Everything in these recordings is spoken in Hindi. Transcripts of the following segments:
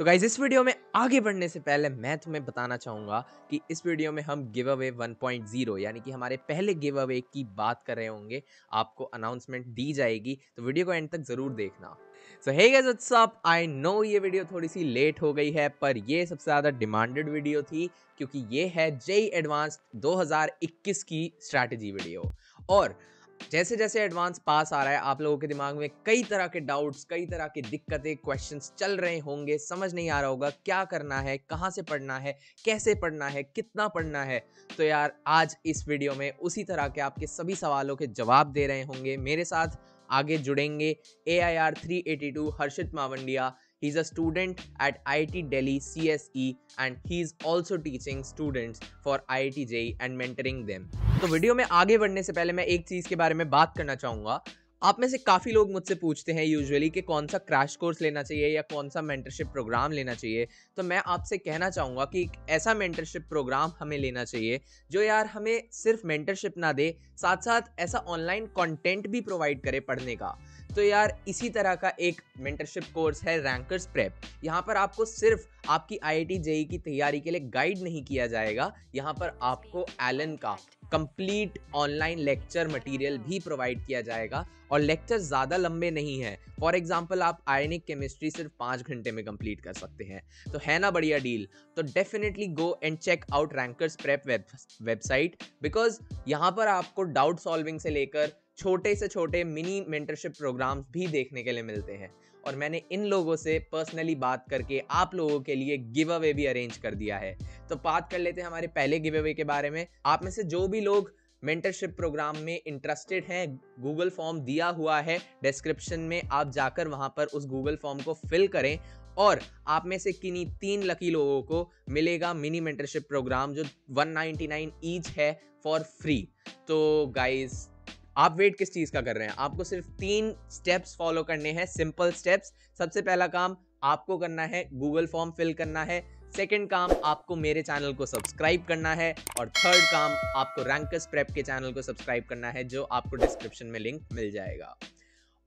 तो गाइज इस वीडियो में आगे बढ़ने से पहले मैं तुम्हें बताना चाहूँगा कि इस वीडियो में हम गिव अवे 1.0 यानी कि हमारे पहले गिव अवे की बात कर रहे होंगे। आपको अनाउंसमेंट दी जाएगी, तो वीडियो को एंड तक ज़रूर देखना। So hey guys what's up, I know ये वीडियो थोड़ी सी लेट हो गई है, पर ये सबसे ज़्यादा डिमांडेड वीडियो थी क्योंकि ये है जेईई एडवांस 2021 की स्ट्रैटेजी वीडियो। और जैसे जैसे एडवांस पास आ रहा है, आप लोगों के दिमाग में कई तरह के डाउट्स, कई तरह की दिक्कतें, क्वेश्चंस चल रहे होंगे, समझ नहीं आ रहा होगा क्या करना है, कहाँ से पढ़ना है, कैसे पढ़ना है, कितना पढ़ना है। तो यार आज इस वीडियो में उसी तरह के आपके सभी सवालों के जवाब दे रहे होंगे। मेरे साथ आगे जुड़ेंगे AIR 382 Harshit Mavandia. He is a student at IIT Delhi CSE and he is also teaching students for IIT JEE and mentoring them. तो वीडियो में आगे बढ़ने से पहले मैं एक चीज़ के बारे में बात करना चाहूँगा। आप में से काफ़ी लोग मुझसे पूछते हैं यूजुअली कि कौन सा क्रैश कोर्स लेना चाहिए या कौन सा मेंटरशिप प्रोग्राम लेना चाहिए। तो मैं आपसे कहना चाहूँगा कि एक ऐसा मेंटरशिप प्रोग्राम हमें लेना चाहिए जो यार हमें सिर्फ मेंटरशिप ना दे, साथ साथ ऐसा ऑनलाइन कंटेंट भी प्रोवाइड करे पढ़ने का। तो यार इसी तरह का एक मेंटरशिप कोर्स है रैंकर्स प्रेप। यहाँ पर आपको सिर्फ आपकी IIT JEE की तैयारी के लिए गाइड नहीं किया जाएगा, यहाँ पर आपको एलन का कंप्लीट ऑनलाइन लेक्चर मटेरियल भी प्रोवाइड किया जाएगा। और लेक्चर ज़्यादा लंबे नहीं है। फॉर एग्जांपल आप आयनिक केमिस्ट्री सिर्फ 5 घंटे में कंप्लीट कर सकते हैं। तो है ना बढ़िया डील। तो definitely go and check out Rankers Prep website, because यहाँ पर आपको डाउट सॉल्विंग से लेकर छोटे से छोटे मिनी मेंटरशिप प्रोग्राम्स भी देखने के लिए मिलते हैं। और मैंने इन लोगों से पर्सनली बात करके आप लोगों के लिए गिव अवे भी अरेंज कर दिया है। तो बात कर लेते हैं हमारे पहले गिव अवे के बारे में। आप में से जो भी लोग मेंटरशिप प्रोग्राम में इंटरेस्टेड हैं, गूगल फॉर्म दिया हुआ है डिस्क्रिप्शन में, आप जाकर वहां पर उस गूगल फॉर्म को फिल करें और आप में से किन्हीं 3 लकी लोगों को मिलेगा मिनी मेंटरशिप प्रोग्राम जो 199 ईच है फॉर फ्री। तो गाइज आप वेट किस चीज का कर रहे हैं? आपको सिर्फ 3 स्टेप्स फॉलो करने हैं, सिंपल स्टेप्स। सबसे पहला काम आपको करना है गूगल फॉर्म फिल करना है। सेकंड काम आपको मेरे चैनल को सब्सक्राइब करना है और थर्ड काम आपको रैंकर्स प्रेप के चैनल को सब्सक्राइब करना है, जो आपको डिस्क्रिप्शन में लिंक मिल जाएगा।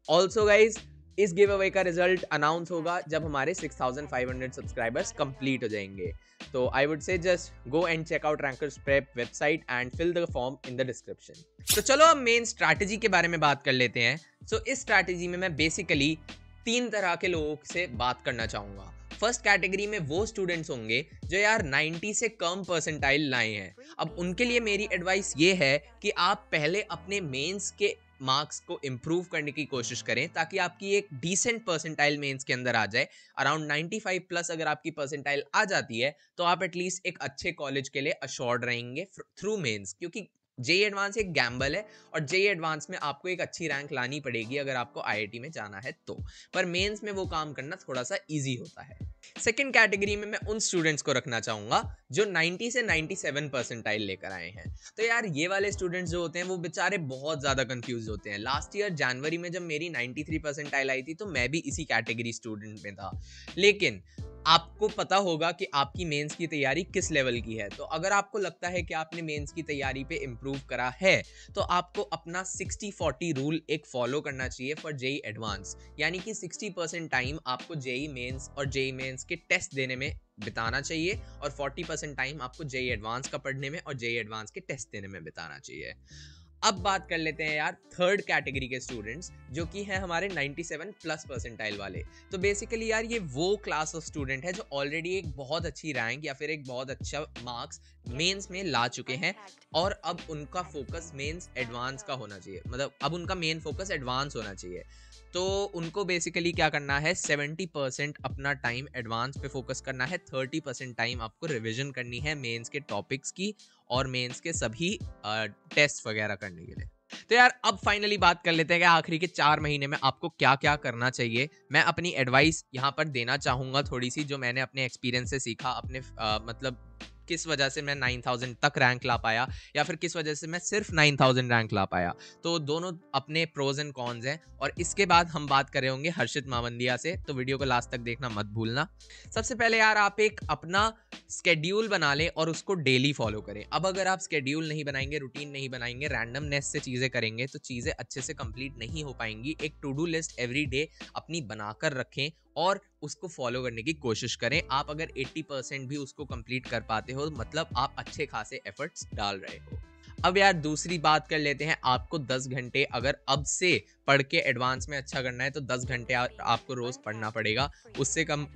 ऑल्सो गाइज इस गिव अवे का रिजल्ट अनाउंस होगा जब हमारे 6500 सब्सक्राइबर्स कंप्लीट हो जाएंगे। तो I would say just go and check out Rankers Prep website and fill the form in the description. तो चलो अब मेन स्ट्रैटेजी के बारे में बात कर लेते हैं। सो इस स्ट्रैटेजी में मैं बेसिकली 3 तरह के लोगों से बात करना चाहूंगा। फर्स्ट कैटेगरी में वो स्टूडेंट्स होंगे जो यार 90 से कम परसेंटाइल लाए हैं। अब उनके लिए मेरी एडवाइस ये है कि आप पहले अपने मेंस के मार्क्स को इम्प्रूव करने की कोशिश करें ताकि आपकी एक डिसेंट परसेंटाइल मेंस के अंदर आ जाए। अराउंड 95 प्लस अगर आपकी परसेंटाइल आ जाती है तो आप एटलीस्ट एक अच्छे कॉलेज के लिए अश्योर्ड रहेंगे थ्रू मेंस, क्योंकि जेईई एडवांस एक गैम्बल है और जेईई एडवांस में आपको एक अच्छी रैंक लानी पड़ेगी अगर आपको IIT में जाना है तो। पर मेंस में वो काम करना थोड़ा सा इजी होता है। सेकंड कैटेगरी में मैं उन स्टूडेंट्स को रखना चाहूंगा जो 90 से 97 परसेंटाइल लेकर आए हैं। तो यार ये वाले स्टूडेंट्स जो होते हैं वो बेचारे बहुत ज्यादा कंफ्यूज होते हैं। लास्ट ईयर जनवरी में जब मेरी 93 परसेंटाइल आई थी तो मैं भी इसी कैटेगरी स्टूडेंट में था। लेकिन आपको पता होगा कि आपकी मेंस की तैयारी किस लेवल की है। तो अगर आपको लगता है कि आपने मेंस की तैयारी पे इम्प्रूव करा है तो आपको अपना 60-40 रूल एक फॉलो करना चाहिए फॉर जेईई एडवांस। यानी कि 60% टाइम आपको जेईई मेंस और जेईई मेंस के टेस्ट देने में बिताना चाहिए और 40% टाइम आपको जेईई एडवांस का पढ़ने में और जेईई एडवांस के टेस्ट देने में बिताना चाहिए। अब बात कर लेते हैं यार थर्ड कैटेगरी के स्टूडेंट्स जो कि हैं हमारे 97 प्लस परसेंटाइल वाले। तो बेसिकली यार ये वो क्लास ऑफ स्टूडेंट है जो ऑलरेडी एक बहुत अच्छी रैंक या फिर एक बहुत अच्छा मार्क्स मेंस में ला चुके हैं और अब उनका फोकस मेंस एडवांस का होना चाहिए। मतलब अब उनका मेन फोकस एडवांस होना चाहिए। तो उनको बेसिकली क्या करना है, 70% अपना टाइम एडवांस पे फोकस करना है, 30% टाइम आपको रिवीजन करनी है मेंस के टॉपिक्स की और मेंस के सभी टेस्ट वगैरह करने के लिए। तो यार अब फाइनली बात कर लेते हैं कि आखिरी के 4 महीने में आपको क्या क्या करना चाहिए। मैं अपनी एडवाइस यहाँ पर देना चाहूँगा थोड़ी सी, जो मैंने अपने एक्सपीरियंस से सीखा। अपने मतलब किस वजह से मैं 9000 तक रैंक ला पाया या फिर किस वजह से मैं सिर्फ 9000 रैंक ला पाया। तो दोनों अपने प्रोज एंड कॉन्स हैं। और इसके बाद हम बात कर रहे होंगे हर्षित मावंदिया से, तो वीडियो को लास्ट तक देखना मत भूलना। सबसे पहले यार आप एक अपना स्केड्यूल बना लें और उसको डेली फॉलो करें। अब अगर आप स्केड्यूल नहीं बनाएंगे, रूटीन नहीं बनाएंगे, रैंडमनेस से चीज़ें करेंगे तो चीज़ें अच्छे से कंप्लीट नहीं हो पाएंगी। एक to do list every day अपनी बनाकर रखें और उसको फॉलो करने की कोशिश करें। आप अगर 80% भी उसको कंप्लीट कर पाते हो मतलब आप अच्छे खासे एफर्ट्स डाल रहे हो। अब यार दूसरी बात कर लेते हैं, आपको 10 घंटे अगर अब से पढ़ के एडवांस में अच्छा करना है तो 10 घंटे आपको रोज पढ़ना पड़ेगा। उससे कम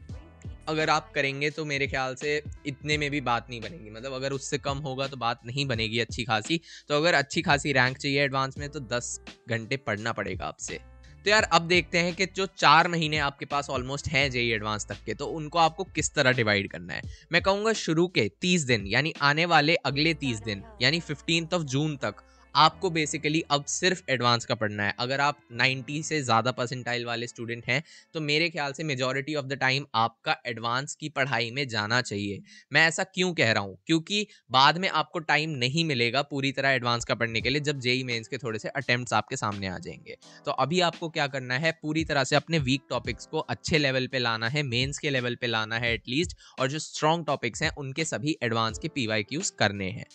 अगर आप करेंगे तो मेरे ख्याल से इतने में भी बात नहीं बनेगी, मतलब अगर उससे कम होगा तो बात नहीं बनेगी अच्छी खासी। तो अगर अच्छी खासी रैंक चाहिए एडवांस में तो 10 घंटे पढ़ना पड़ेगा आपसे। तो यार अब देखते हैं कि जो 4 महीने आपके पास ऑलमोस्ट हैं जेई एडवांस तक के, तो उनको आपको किस तरह डिवाइड करना है। मैं कहूँगा शुरू के 30 दिन यानी आने वाले अगले 30 दिन यानी 15 जून तक आपको बेसिकली अब सिर्फ एडवांस का पढ़ना है। अगर आप 90 से ज़्यादा परसेंटाइल वाले स्टूडेंट हैं तो मेरे ख्याल से मेजॉरिटी ऑफ द टाइम आपका एडवांस की पढ़ाई में जाना चाहिए। मैं ऐसा क्यों कह रहा हूँ, क्योंकि बाद में आपको टाइम नहीं मिलेगा पूरी तरह एडवांस का पढ़ने के लिए जब जेई मेंस के थोड़े से अटेम्प्ट्स आपके सामने आ जाएंगे। तो अभी आपको क्या करना है, पूरी तरह से अपने वीक टॉपिक्स को अच्छे लेवल पे लाना है, मेंस के लेवल पे लाना है एटलीस्ट, और जो स्ट्रॉन्ग टॉपिक्स हैं उनके सभी एडवांस के पीवाईक्यूज करने हैं।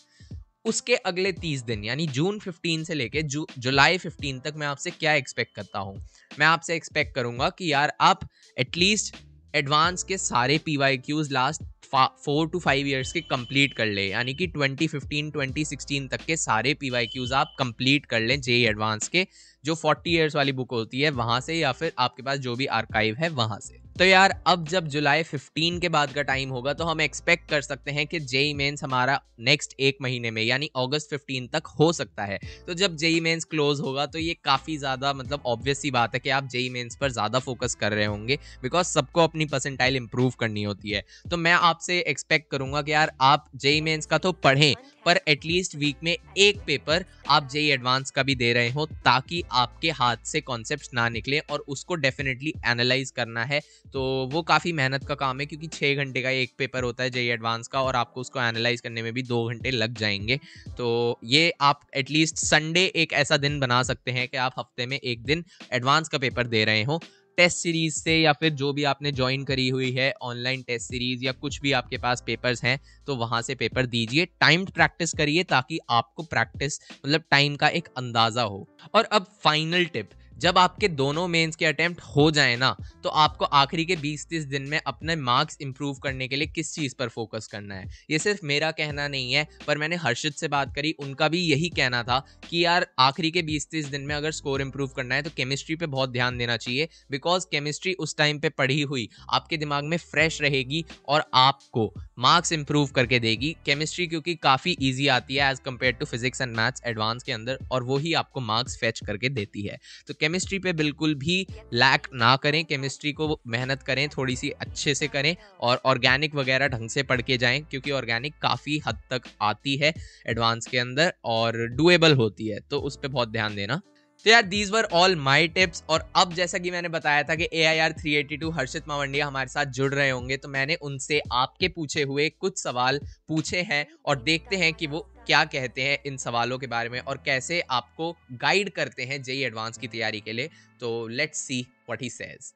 उसके अगले 30 दिन यानी जून 15 से लेके जुलाई 15 तक मैं आपसे क्या एक्सपेक्ट करता हूँ। मैं आपसे एक्सपेक्ट करूंगा कि यार आप एटलीस्ट एडवांस के सारे पीवाईक्यूज लास्ट 4 to 5 ईयर्स के कंप्लीट कर ले, यानी कि 2015 2016 तक के सारे पीवाईक्यूज आप कंप्लीट कर लें जेई एडवांस के, जो 40 ईयर्स वाली बुक होती है वहां से, या फिर आपके पास जो भी आर्काइव है वहां से। तो यार अब जब जुलाई 15 के बाद का टाइम होगा तो हम एक्सपेक्ट कर सकते हैं कि जेई मेंस हमारा नेक्स्ट एक महीने में यानी अगस्त 15 तक हो सकता है। तो जब जेई मेंस क्लोज होगा तो ये काफ़ी ज़्यादा मतलब ऑब्वियस सी बात है कि आप जेई मेंस पर ज़्यादा फोकस कर रहे होंगे, बिकॉज सबको अपनी परसेंटाइल इंप्रूव करनी होती है। तो मैं आपसे एक्सपेक्ट करूंगा कि यार आप जेई मेंस का तो पढ़ें, पर एटलीस्ट वीक में एक पेपर आप जेई एडवांस का भी दे रहे हो, ताकि आपके हाथ से कॉन्सेप्ट्स ना निकले और उसको डेफिनेटली एनालाइज करना है। तो वो काफ़ी मेहनत का काम है, क्योंकि 6 घंटे का एक पेपर होता है जेई एडवांस का और आपको उसको एनालाइज करने में भी 2 घंटे लग जाएंगे। तो ये आप एटलीस्ट संडे एक ऐसा दिन बना सकते हैं कि आप हफ्ते में एक दिन एडवांस का पेपर दे रहे हो, टेस्ट सीरीज से या फिर जो भी आपने ज्वाइन करी हुई है ऑनलाइन टेस्ट सीरीज या कुछ भी आपके पास पेपर्स हैं तो वहां से पेपर दीजिए। टाइम्ड प्रैक्टिस करिए ताकि आपको प्रैक्टिस मतलब टाइम का एक अंदाजा हो। और अब फाइनल टिप, जब आपके दोनों मेंस के अटेम्प्ट हो जाए ना तो आपको आखिरी के 20-30 दिन में अपने मार्क्स इंप्रूव करने के लिए किस चीज़ पर फोकस करना है। ये सिर्फ मेरा कहना नहीं है, पर मैंने हर्षित से बात करी, उनका भी यही कहना था कि यार आखिरी के 20-30 दिन में अगर स्कोर इंप्रूव करना है तो केमिस्ट्री पे बहुत ध्यान देना चाहिए, बिकॉज केमिस्ट्री उस टाइम पे पढ़ी हुई आपके दिमाग में फ्रेश रहेगी और आपको मार्क्स इंप्रूव करके देगी। केमिस्ट्री क्योंकि काफ़ी ईजी आती है as compared to physics and maths advance के अंदर, और वही आपको मार्क्स फेच करके देती है। तो केमिस्ट्री पे बिल्कुल भी लैक ना करें, केमिस्ट्री को मेहनत करें, थोड़ी सी अच्छे से करें, और ऑर्गेनिक वगैरह ढंग से पढ़ के जाएं, क्योंकि ऑर्गेनिक काफ़ी हद तक आती है एडवांस के अंदर और डुएबल होती है, तो उस पर बहुत ध्यान देना। तो यार these were all my tips. और अब जैसा कि मैंने बताया था कि AIR 382 हर्षित मावंडिया हमारे साथ जुड़ रहे होंगे, तो मैंने उनसे आपके पूछे हुए कुछ सवाल पूछे हैं और देखते हैं कि वो क्या कहते हैं इन सवालों के बारे में और कैसे आपको गाइड करते हैं जेई एडवांस की तैयारी के लिए। तो let's see what he says.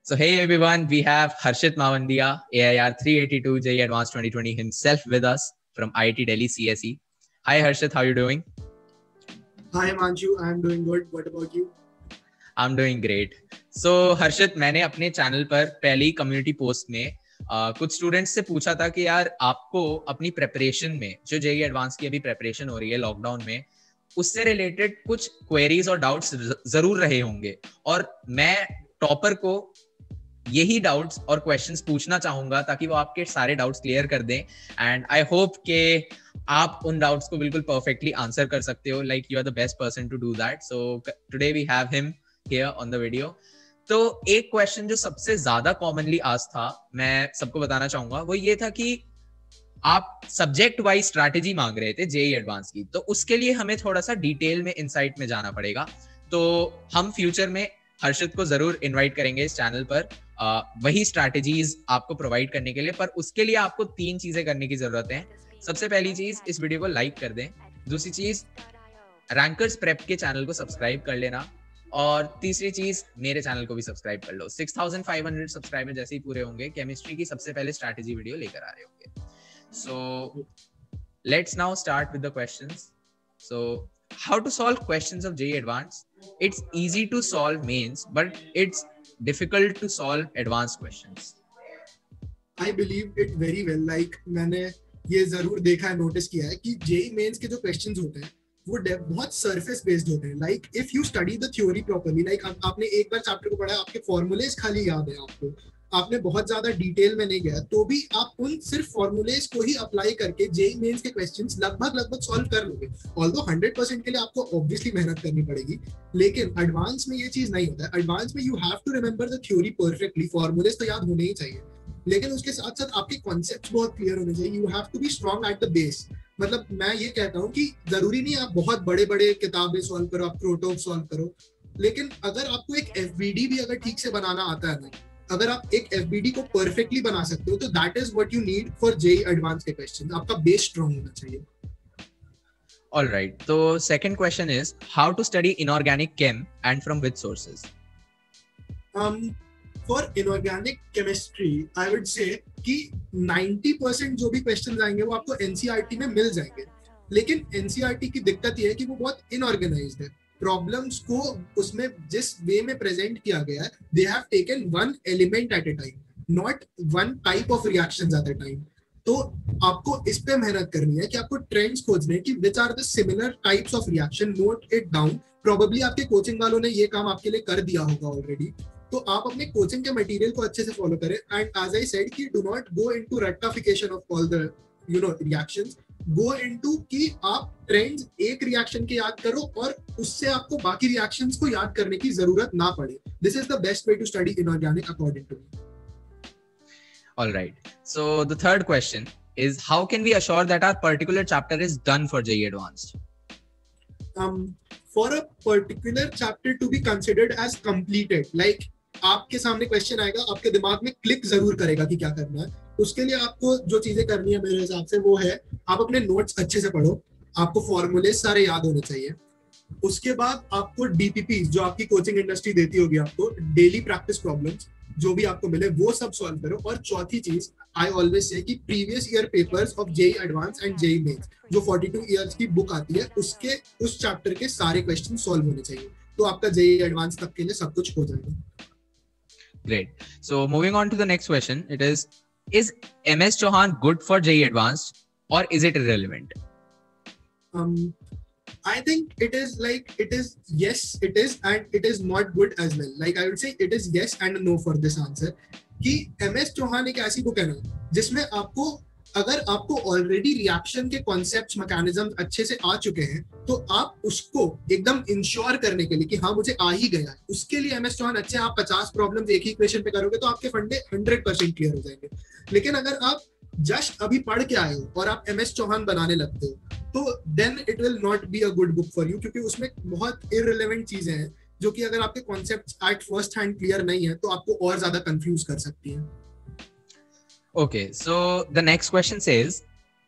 So hey everyone, we have Harshit Mavandia, AIR 382 JEE Advanced 2020 himself with us from IIT Delhi CSE. Hi Harshit, how are you doing? Hi Manshu, I am doing good. What about you? I'm doing great. So हर्षित, मैंने अपने चैनल पर पहली कम्युनिटी पोस्ट में कुछ स्टूडेंट्स से पूछा था कि यार आपको अपनी प्रेपरेशन में जो जेई एडवांस की अभी प्रेपरेशन हो रही है लॉकडाउन में, उससे रिलेटेड कुछ क्वेरीज और डाउट्स जरूर रहे होंगे, और मैं टॉपर को यही डाउट्स और क्वेश्चंस पूछना चाहूंगा ताकि वो आपके सारे डाउट्स क्लियर कर दें। एंड आई होप कि आप उन डाउट्स को बिल्कुल परफेक्टली आंसर कर सकते हो, like you are the best person to do that. So today we have him here on the video. तो एक क्वेश्चन जो सबसे ज्यादा कॉमनली आस्क्ड था, मैं सबको बताना चाहूंगा, वो ये था कि आप सब्जेक्ट वाइज स्ट्रैटेजी मांग रहे थे जेई एडवांस की, तो उसके लिए हमें थोड़ा सा डिटेल में इनसाइट में जाना पड़ेगा। तो हम फ्यूचर में हर्षित को जरूर इनवाइट करेंगे इस चैनल पर वही स्ट्रैटेजीज आपको प्रोवाइड करने के लिए, पर उसके लिए आपको 3 चीजें करने की जरूरत है। सबसे पहली चीज, इस वीडियो को लाइक कर दें। दूसरी चीज, रैंकर्स प्रेप के चैनल को सब्सक्राइब कर लेना। और तीसरी चीज, मेरे चैनल को भी सब्सक्राइब कर लो। 6500 सब्सक्राइबर जैसे ही पूरे होंगे, केमिस्ट्री की सबसे पहले स्ट्रैटेजी वीडियो लेकर आ रहे होंगे। So let's now start with the questions. So how to solve questions of JEE Advanced? It's easy to solve mains, but it's difficult to solve advanced questions? I believe it very well. Like मैंने ये जरूर देखा है, नोटिस किया है कि जेई मेंस के जो क्वेश्चंस होते हैं वो बहुत सरफेस बेस्ड होते हैं. Like if you study the theory properly, like आपने एक बार चैप्टर को पढ़ा, आपके फॉर्मूलेज खाली याद है आपको, आपने बहुत ज्यादा डिटेल में नहीं गया, तो भी आप उन सिर्फ फॉर्मूलेज को ही अप्लाई करके जेई मेंस के क्वेश्चंस लगभग सॉल्व कर लोगे. ऑल्दो 100% के लिए आपको ऑब्वियसली मेहनत करनी पड़ेगी, लेकिन एडवांस में ये चीज नहीं होता है. एडवांस में you have to remember the theory perfectly. Formulas तो याद होने ही चाहिए, लेकिन उसके साथ साथ आपके कॉन्सेप्ट्स बहुत क्लियर होने चाहिए. You have to be strong at the base. मतलब मैं ये कहता हूँ कि जरूरी नहीं आप बहुत बड़े बड़े किताबें सॉल्व करो, आप प्रोटोक सॉल्व करो, लेकिन अगर आपको एक एफबीडी भी अगर ठीक से बनाना आता है ना, अगर आप एक एफबीडी को परफेक्टली बना सकते हो, तो that is what you need for JEE advance के क्वेश्चन. आपका बेस स्ट्रांग होना चाहिए. All right. So second question is how to study inorganic chem and from which sources? For inorganic chemistry, I would say कि 90% जो भी क्वेश्चंस आएंगे वो आपको एनसीईआरटी में मिल जाएंगे, लेकिन एनसीईआरटी की दिक्कत ये है कि वो बहुत इनऑर्गेनाइज्ड है. प्रॉब्लम्स को उसमें जिस वे में प्रेजेंट किया गया है, they have taken one element at a time, not one type of reactions at a time. तो आपको इस पे मेहनत करनी है कि आपको ट्रेंड्स खोजने कि which are the similar types of reaction, note it down. Probably आपके कोचिंग वालों ने ये काम आपके लिए कर दिया होगा ऑलरेडी, तो आप अपने कोचिंग के मटेरियल को अच्छे से फॉलो करें. एंड एज आई सेड कि डू नॉट गो इनटू रट्टाफिकेशन of all the reactions. Go into कि आप ट्रेंड्स एक रिएक्शन के याद करो और उससे आपको बाकी रिएक्शंस को याद करने की जरूरत ना पड़े. This is the best way to study inorganic according to me. All right. So the third question is how can we assure that our particular chapter is done for JEE Advanced? For a particular chapter to be considered as completed, like आपके सामने क्वेश्चन आएगा, आपके दिमाग में क्लिक जरूर करेगा कि क्या करना है. उसके लिए आपको जो चीजें करनी है मेरे हिसाब से वो है, आप अपने नोट्स अच्छे से पढ़ो, आपको फॉर्मूले सारे याद होने चाहिए. उसके बाद आपको डीपीपी जो आपकी कोचिंग इंडस्ट्री देती होगी, आपको डेली प्रैक्टिस प्रॉब्लम्स जो भी आपको मिले वो सब सॉल्व करो. और चौथी चीज आई ऑलवेज से कि previous year papers of JEE advance and JEE mains जो 42 इयर्स की बुक आती है, उसके उस चैप्टर के सारे क्वेश्चन सॉल्व होने चाहिए, तो आपका जेईई एडवांस तक के लिए सब कुछ हो जाएगा. Great. So moving on to the next question, it is MS Chauhan good for JEE Advanced or is it irrelevant? I think it is yes, it is, and it is not good as well. Like I would say it is yes and no for this answer. कि MS चौहान एक ऐसी बुक है ना जिसमें आपको, अगर आपको ऑलरेडी रिएक्शन के कॉन्सेप्ट्स, मैकेनिज्म अच्छे से आ चुके हैं, तो आप उसको एकदम इंश्योर करने के लिए कि हाँ मुझे आ ही गया है, उसके लिए MS चौहान अच्छे. आप 50 प्रॉब्लम्स एक ही इक्वेशन पे करोगे तो आपके फंडे 100% क्लियर हो जाएंगे. लेकिन अगर आप जस्ट अभी पढ़ के आए हो और आप MS चौहान बनाने लगते हो, तो then it will not be a good book for you, क्योंकि उसमें बहुत इररिलेवेंट चीजें हैं जो कि अगर आपके concepts at first hand clear नहीं है तो आपको और ज्यादा कंफ्यूज कर सकती हैं. Okay, so the next question says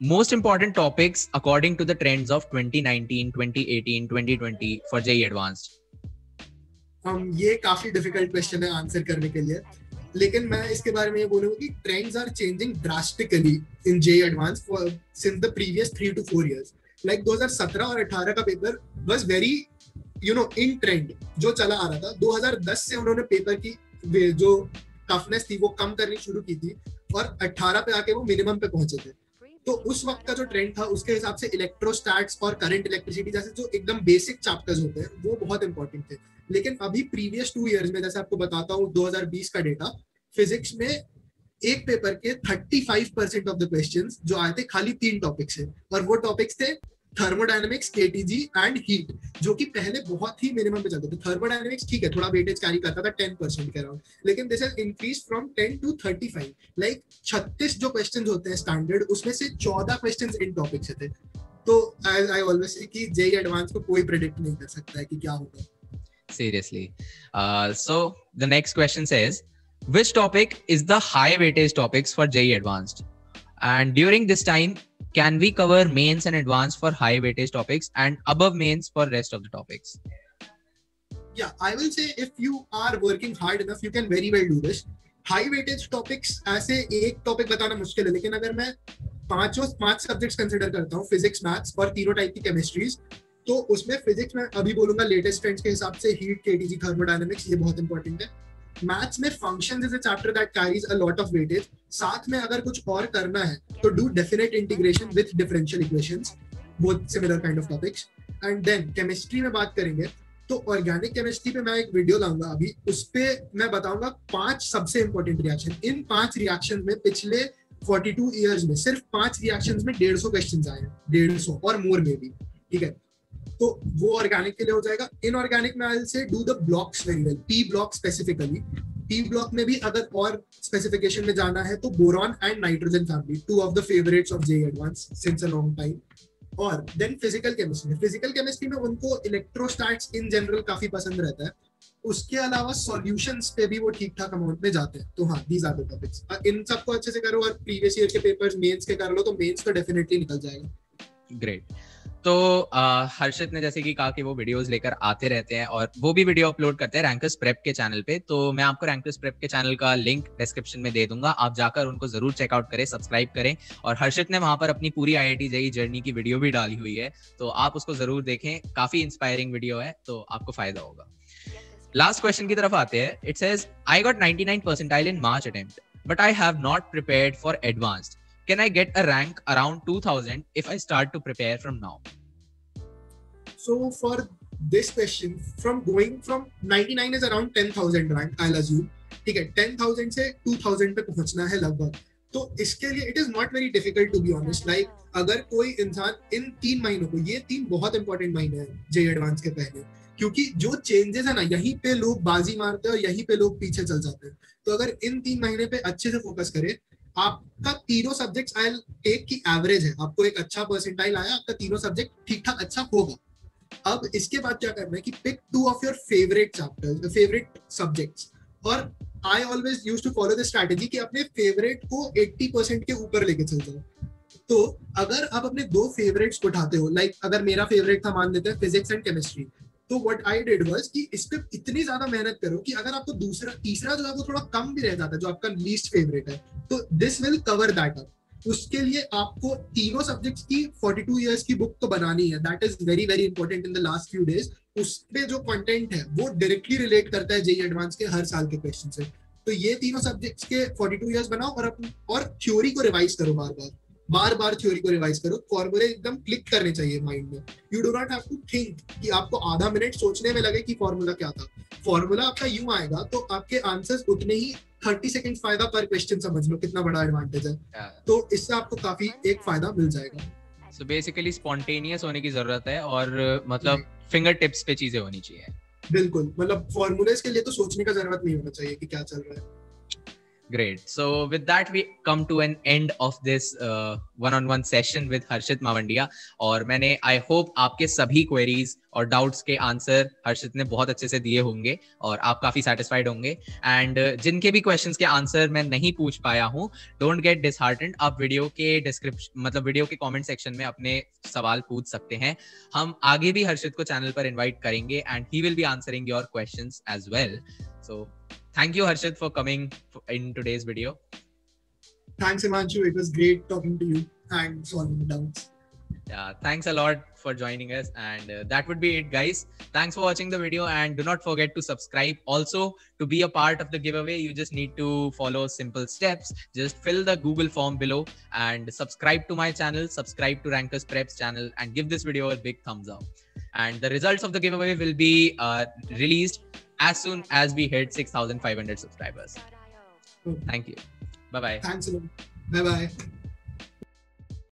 most important topics according to the trends of 2019, 2018, 2020 for JEE Advanced. ये काफी डिफिकल्ट क्वेश्चन है आंसर करने के लिए, लेकिन मैं इसके बारे में ये बोलूंगा कि trends are changing drastically in JEE advance since the previous 3 to 4 years. Like 2017 और 18 का paper was very in trend, जो चला आ रहा था. 2010 से उन्होंने पेपर की जो टफनेस थी वो कम करनी शुरू की थी, और 18 पे आके वो मिनिमम पे पहुंचे थे. तो उस वक्त का जो ट्रेंड था उसके हिसाब से इलेक्ट्रोस्टैट्स और करंट इलेक्ट्रिसिटी जैसे जो एकदम बेसिक चैप्टर्स होते हैं वो बहुत इंपॉर्टेंट थे. लेकिन अभी प्रीवियस 2 years में, जैसे आपको बताता हूँ 2020 का डेटा, फिजिक्स में एक पेपर के 35% ऑफ द क्वेश्चंस जो आए थे खाली 3 टॉपिक से, और वो टॉपिक्स थे थर्मोडायनेमिक्स, केटीजी एंड हीट, जो कि पहले बहुत ही मिनिमम पे चलते थे. थर्मोडायनेमिक्स ठीक है, थोड़ा वेटेज कैरी करता था 10% के अराउंड, लेकिन this has increase from 10 to 35. Like 36 जो क्वेश्चंस होते हैं स्टैंडर्ड, उसमें से 14 क्वेश्चंस इन टॉपिक से थे. तो आई ऑलवेज से कि जेईई एडवांस को कोई प्रेडिक्ट नहीं कर सकता है कि क्या होगा. Seriously. So the next question says which topic is the high weightage topics for JEE Advanced, and during this time can we cover mains and advanced for high weightage topics and above mains for rest of the topics? Yeah, I will say if you are working hard enough, you can very well do this. High weightage topics ऐसे एक टॉपिक बताना मुश्किल है, लेकिन अगर मैं 5 सब्जेक्ट्स कंसिडर करता हूँ, फिजिक्स, मैथ्स और तीनों टाइप की केमिस्ट्रीज, तो उसमें फिजिक्स में अभी बोलूंगा लेटेस्ट ट्रेंड्स के हिसाब से हीट, केटीजी, थर्मोडायनेमिक्स, ये बहुत इंपॉर्टेंट है. मैथ्स में functions is a chapter that carries a lot of weightage. साथ में अगर कुछ और करना है तो do definite integration with differential equations, both similar kind of topics. And then chemistry में बात करेंगे तो ऑर्गेनिक केमिस्ट्री पे मैं एक वीडियो लाऊंगा अभी, उस पे मैं बताऊंगा 5 सबसे इंपॉर्टेंट रिएक्शन। इन 5 रिएक्शन में पिछले 42 इयर्स में सिर्फ 5 रिएक्शंस में 150 क्वेश्चंस आए हैं, 150 और मोर में भी, ठीक है। तो वो ऑर्गेनिक के लिए हो जाएगा। इनऑर्गेनिक में I will say do the blocks very well, P block specifically. P block में भी अगर और स्पेसिफिकेशन में जाना है तो boron and nitrogen family, 2 of the favourites of JEE advance since a long time. और देन फिजिकल केमिस्ट्री में उनको इलेक्ट्रोस्टैट्स इन जनरल काफी पसंद रहता है। उसके अलावा सॉल्यूशंस पे भी वो ठीक ठाक अमाउंट में जाते हैं। तो हाँ, दीज आर द टॉपिक्स। इन सबको अच्छे से करो और प्रीवियस ईयर के पेपर्स मेंस के कर लो तो मेंस तो डेफिनेटली निकल जाएगा। ग्रेट। तो हर्षित ने जैसे कि कहा कि वो वीडियोस लेकर आते रहते हैं और वो भी वीडियो अपलोड करते हैं रैंकर्स प्रेप के चैनल पे, तो मैं आपको रैंकर्स प्रेप के चैनल का लिंक डिस्क्रिप्शन में दे दूंगा, आप जाकर उनको जरूर चेकआउट करें, सब्सक्राइब करें। और हर्षित ने वहां पर अपनी पूरी IIT जेईई जर्नी की वीडियो भी डाली हुई है, तो आप उसको जरूर देखें, काफी इंस्पायरिंग वीडियो है, तो आपको फायदा होगा। लास्ट क्वेश्चन की तरफ आते हैं। It says I got 99 percentile in March attempt but I have not prepared for advanced, can I get a rank around 2000 if I start to prepare from now? So for this question, from going from 99 is around 10,000 rank, I'll assume, ठीक है, 10,000 से 2,000 पे पहुंचना है लगभग। तो इसके लिए it is not very difficult to be honest. Like अगर कोई इंसान इन 3 महीनों को, ये 3 बहुत इंपॉर्टेंट महीने हैं जेईई एडवांस के पहले, क्योंकि जो चेंजेस है ना, यहीं पे लोग बाजी मारते हैं और यहीं पे लोग पीछे चल जाते हैं। तो अगर इन 3 महीने पे अच्छे से फोकस करे, आपका तीनों सब्जेक्ट्स आई टेक की एवरेज है, आपको एक अच्छा परसेंटाइल आया, आपका तीनों सब्जेक्ट ठीक ठाक अच्छा होगा। अब इसके बाद क्या करना है कि pick 2 of your favourite chapters, favourite subjects. और I always use to follow the strategy कि अपने फेवरेट को 80% के ऊपर लेके चल जाओ। तो अगर आप अपने 2 फेवरेट्स को उठाते हो, लाइक अगर मेरा फेवरेट था मान लेते हैं फिजिक्स एंड केमिस्ट्री, तो व्हाट आई डिड वाज कि इस पे इतनी ज्यादा मेहनत करो कि अगर आपको तीसरा जो है वो थोड़ा कम भी रह जाता है, जो आपका लीस्ट फेवरेट है, तो this will cover that up. उसके लिए आपको तीनों सब्जेक्ट्स की 42 इयर्स की बुक तो बनानी है, that is very very important in the last few days. उस पे जो कंटेंट है वो डायरेक्टली रिलेट करता है जेईई एडवांस के हर साल के क्वेश्चन से। तो ये तीनों सब्जेक्ट्स के 42 इयर्स बनाओ और थ्योरी को रिवाइज करो, बार बार थ्योरी को रिवाइज करो। फॉर्मूले एकदम क्लिक करने चाहिए माइंड में। You do not have to think कि आपको आधा मिनट सोचने में लगे कि फॉर्मूला क्या था। फॉर्मूला आपका यूं आएगा तो आपके आंसर्स उतने ही 30 सेकंड फायदा पर क्वेश्चन, समझ लो कितना बड़ा एडवांटेज है। तो इससे आपको काफी एक फायदा मिल जाएगा। सो बेसिकली स्पॉन्टेनियस होने की जरूरत है और मतलब फिंगर टिप्स पे चीजें होनी चाहिए। बिल्कुल, मतलब फॉर्मूलेस के लिए तो सोचने का जरूरत नहीं होना चाहिए कि क्या चल रहा है। Great. So with that we come to an end of this one-on-one session with हर्षित मावंडिया। और मैंने I hope आपके सभी queries और doubts के आंसर हर्षित ने बहुत अच्छे से दिए होंगे और आप काफी satisfied होंगे। एंड जिनके भी questions के आंसर मैं नहीं पूछ पाया हूँ, don't get disheartened, आप वीडियो के डिस्क्रिप्शन मतलब वीडियो के कमेंट सेक्शन में अपने सवाल पूछ सकते हैं। हम आगे भी हर्षित को चैनल पर इनवाइट करेंगे and he will be answering your questions as well. So thank you, Harshit, for coming in today's video. Thanks, Himanshu. It was great talking to you and solving the doubts. Yeah, thanks a lot for joining us. And that would be it, guys. Thanks for watching the video. And do not forget to subscribe. Also, to be a part of the giveaway, you just need to follow simple steps. Just fill the Google form below and subscribe to my channel, subscribe to Rankers Preps channel, and give this video a big thumbs up. And the results of the giveaway will be released as soon as we hit 6,500 subscribers. Thank you. Bye-bye. Thanks a lot. Bye-bye.